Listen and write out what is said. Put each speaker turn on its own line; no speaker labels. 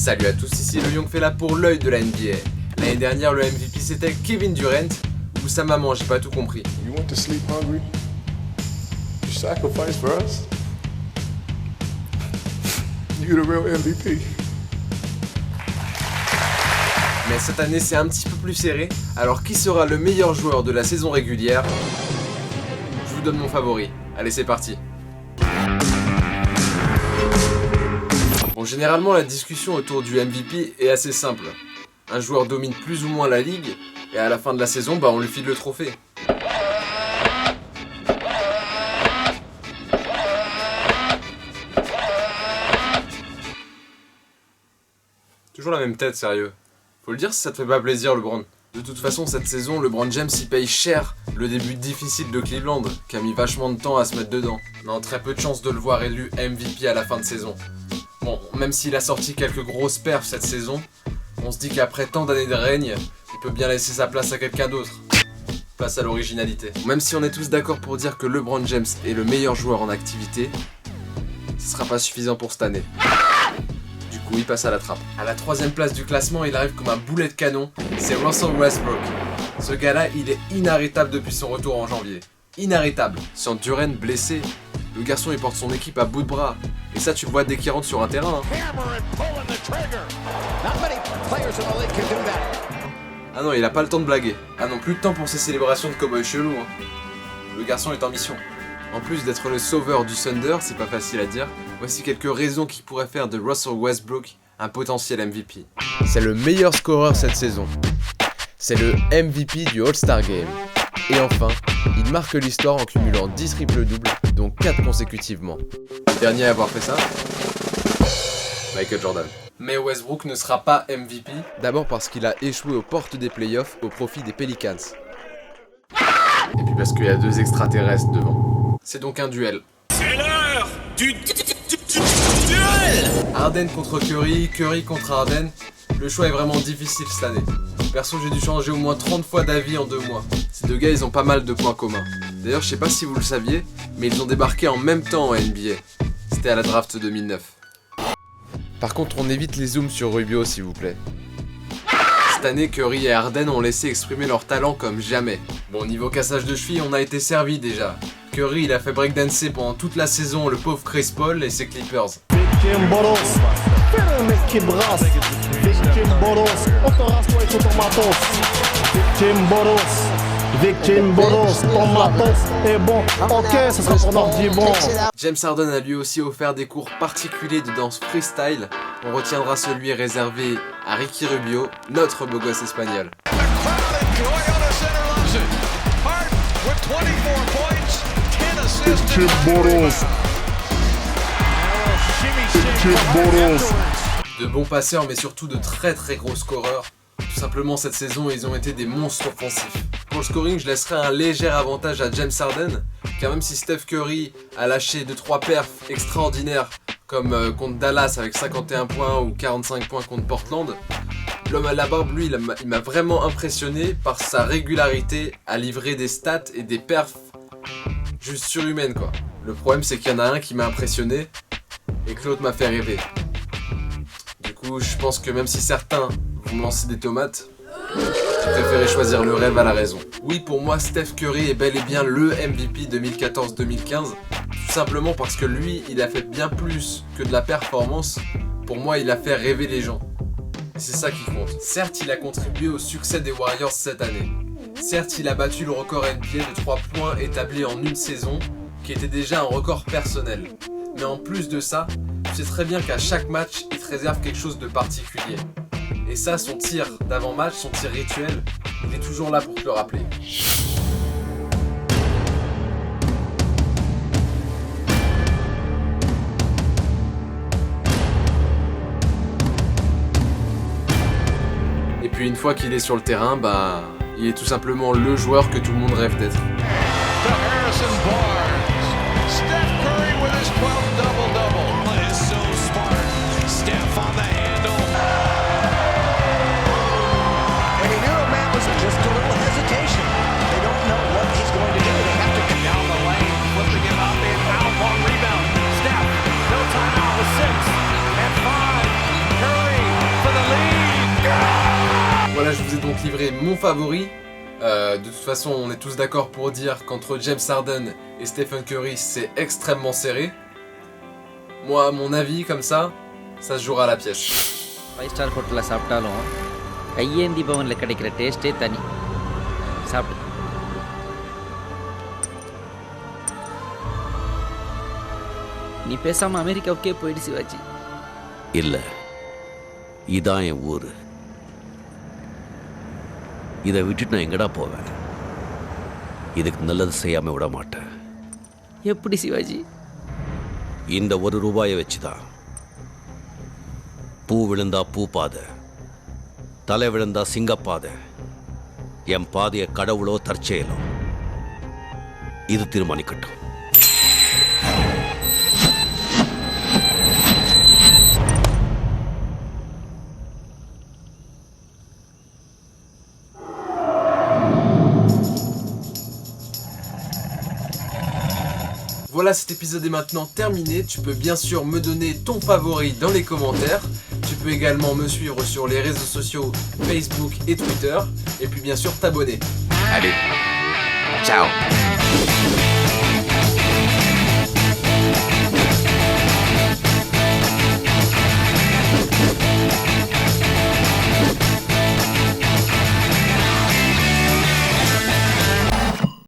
Salut à tous, ici le Young Fella pour l'œil de la NBA. L'année dernière, le MVP c'était Kevin Durant, ou sa maman, j'ai pas tout compris.
You want to sleep hungry? You sacrifice for us? You're the real MVP.
Mais cette année c'est un petit peu plus serré, alors qui sera le meilleur joueur de la saison régulière? Je vous donne mon favori. Allez, c'est parti. Bon, généralement la discussion autour du MVP est assez simple. Un joueur domine plus ou moins la ligue, et à la fin de la saison, on lui file le trophée. Toujours la même tête, sérieux. Faut le dire si ça te fait pas plaisir, LeBron. De toute façon, cette saison, LeBron James y paye cher le début difficile de Cleveland, qui a mis vachement de temps à se mettre dedans. Non, très peu de chances de le voir élu MVP à la fin de saison. Bon, même s'il a sorti quelques grosses perfs cette saison, on se dit qu'après tant d'années de règne, il peut bien laisser sa place à quelqu'un d'autre. Place à l'originalité. Même si on est tous d'accord pour dire que LeBron James est le meilleur joueur en activité, ce sera pas suffisant pour cette année. Du coup, il passe à la trappe. À la 3ème place du classement, il arrive comme un boulet de canon, c'est Russell Westbrook. Ce gars-là, il est inarrêtable depuis son retour en janvier. Inarrêtable. Sans Durant blessé, le garçon il porte son équipe à bout de bras. Et ça, tu le vois dès qu'il rentre sur un terrain. Ah non, il a pas le temps de blaguer. Ah non, plus de temps pour ses célébrations de cow-boy chelou. Le garçon est en mission. En plus d'être le sauveur du Thunder, c'est pas facile à dire, voici quelques raisons qui pourraient faire de Russell Westbrook un potentiel MVP. C'est le meilleur scoreur cette saison. C'est le MVP du All-Star Game. Et enfin, il marque l'histoire en cumulant 10 triples-doubles, dont 4 consécutivement. Le dernier à avoir fait ça, Michael Jordan. Mais Westbrook ne sera pas MVP, d'abord parce qu'il a échoué aux portes des playoffs au profit des Pelicans. Et puis parce qu'il y a 2 extraterrestres devant. C'est donc un duel.
C'est l'heure du duel!
Harden contre Curry, Curry contre Harden. Le choix est vraiment difficile cette année. Perso, j'ai dû changer au moins 30 fois d'avis en 2 mois. Ces deux gars, ils ont pas mal de points communs. D'ailleurs, je sais pas si vous le saviez, mais ils ont débarqué en même temps en NBA. C'était à la draft 2009. Par contre, on évite les zooms sur Rubio, s'il vous plaît. Cette année, Curry et Harden ont laissé exprimer leur talent comme jamais. Bon, niveau cassage de cheville, on a été servi déjà. Curry, il a fait breakdancer pendant toute la saison le pauvre Chris Paul et ses Clippers. James Harden a lui aussi offert des cours particuliers de danse freestyle. On retiendra celui réservé à Ricky Rubio, notre beau gosse espagnol. De bons passeurs, mais surtout de très gros scoreurs. Tout simplement, cette saison, ils ont été des monstres offensifs. Pour le scoring, je laisserai un léger avantage à James Harden, car même si Steph Curry a lâché 2-3 perfs extraordinaires, comme contre Dallas avec 51 points ou 45 points contre Portland, l'homme à la barbe, lui, il m'a vraiment impressionné par sa régularité à livrer des stats et des perfs juste surhumaines, quoi. Le problème, c'est qu'il y en a un qui m'a impressionné et que l'autre m'a fait rêver. Du coup, je pense que même si certains vont me lancer des tomates, j'ai préféré choisir le rêve à la raison. Oui, pour moi, Steph Curry est bel et bien le MVP 2014-2015, tout simplement parce que lui, il a fait bien plus que de la performance. Pour moi, il a fait rêver les gens. Et c'est ça qui compte. Certes, il a contribué au succès des Warriors cette année. Certes, il a battu le record NBA de 3 points établi en une saison, qui était déjà un record personnel. Mais en plus de ça, tu sais très bien qu'à chaque match, il te réserve quelque chose de particulier. Et ça, son tir d'avant-match, son tir rituel, il est toujours là pour te le rappeler. Et puis une fois qu'il est sur le terrain, il est tout simplement le joueur que tout le monde rêve d'être. Voilà, je vous ai donc livré mon favori. De toute façon, on est tous d'accord pour dire qu'entre James Harden et Stephen Curry, c'est extrêmement serré. Moi, mon avis, comme ça se jouera à la pièce.
5-star ஹோட்டலில் சாப்பிட்டாலும் கையேந்தி பவனில் கிடைக்கிற டேஸ்ட்டே தனி. சாப்பிடு. நீ பேசாமல் அமெரிக்காவுக்கே போயிடு சிவாஜி.
இல்லை, இதான் என் ஊர். இதை விட்டுட்டு நான் எங்கடா போவேன்? இதுக்கு நல்லது செய்யாமல் விட மாட்டேன்.
எப்படி சிவாஜி?
இந்த ₹1 வச்சுதான். பூ விழுந்தா பூ பாதை, தலை விழுந்தா சிங்கப்பாதை, என் பாதையை கடவுளோ தற்செயலோ இது தீர்மானிக்கட்டும்.
Voilà, cet épisode est maintenant terminé. Tu peux bien sûr me donner ton favori dans les commentaires. Tu peux également me suivre sur les réseaux sociaux Facebook et Twitter. Et puis bien sûr t'abonner.
Allez, ciao.